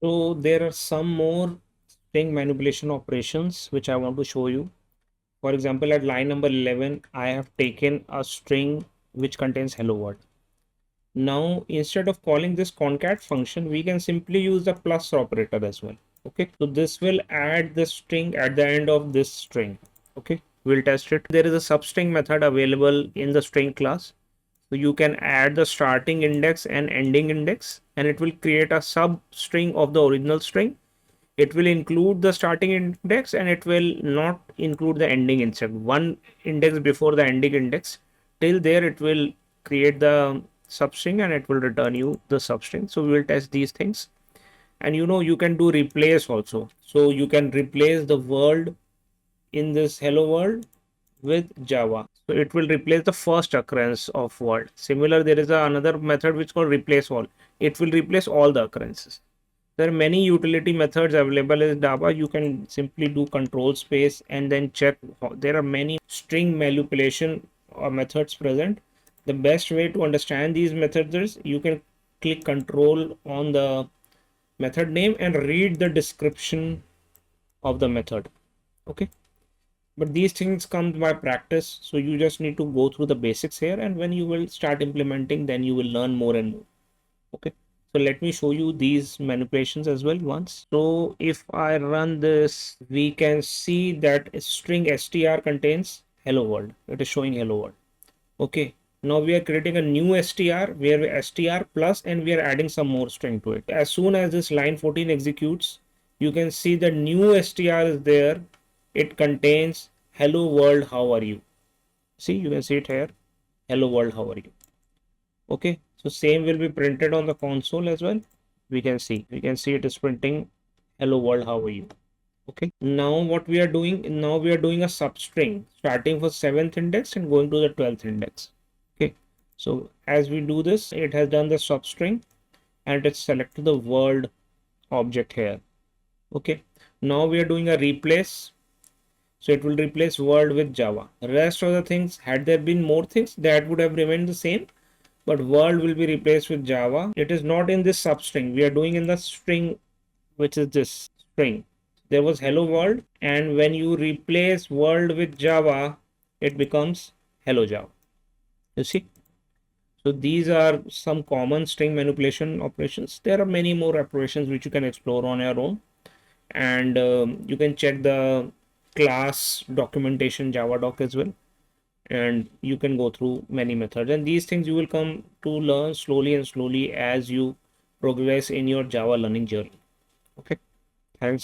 So there are some more string manipulation operations which I want to show you. For example, at line number 11, I have taken a string which contains hello world. Now, instead of calling this concat function, we can simply use the plus operator as well. Okay, so this will add the string at the end of this string. Okay, we'll test it. There is a substring method available in the string class. So you can add the starting index and ending index, and it will create a substring of the original string. It will include the starting index and it will not include the ending index. One index before the ending index. Till there, it will create the substring and it will return you the substring. So we will test these things. And you can do replace also. So you can replace the world in this hello world with Java. So it will replace the first occurrence of world. Similar, there is another method which is called replace all. It will replace all the occurrences. There are many utility methods available in Java. You can simply do Ctrl+Space and then check. There are many string manipulation methods present. The best way to understand these methods is you can click Control on the method name and read the description of the method. Okay, but these things come by practice, so you just need to go through the basics here, and when you will start implementing, then you will learn more and more. Okay, so let me show you these manipulations as well once. So if I run this, we can see that string str contains hello world. It is showing hello world. Okay, now we are creating a new str where we str plus, and we are adding some more string to it. As soon as this line 14 executes, you can see the new str is there. It contains hello world, how are you? See, you can see it here. Hello world, how are you? Okay, so same will be printed on the console as well. We can see it is printing hello world, how are you? Okay, now what we are doing, now we are doing a substring starting for 7th index and going to the 12th index. Okay, so as we do this, it has done the substring and it's selected the world object here. Okay, now we are doing a replace. So it will replace world with Java. The rest of the things, had there been more things, that would have remained the same, but world will be replaced with Java. It is not in this substring. We are doing in the string, which is this string. There was hello world, and when you replace world with Java, it becomes hello Java. You see? So these are some common string manipulation operations. There are many more operations which you can explore on your own, and you can check the class documentation Javadoc as well, and you can go through many methods, and these things you will come to learn slowly and slowly as you progress in your Java learning journey. Okay, thanks.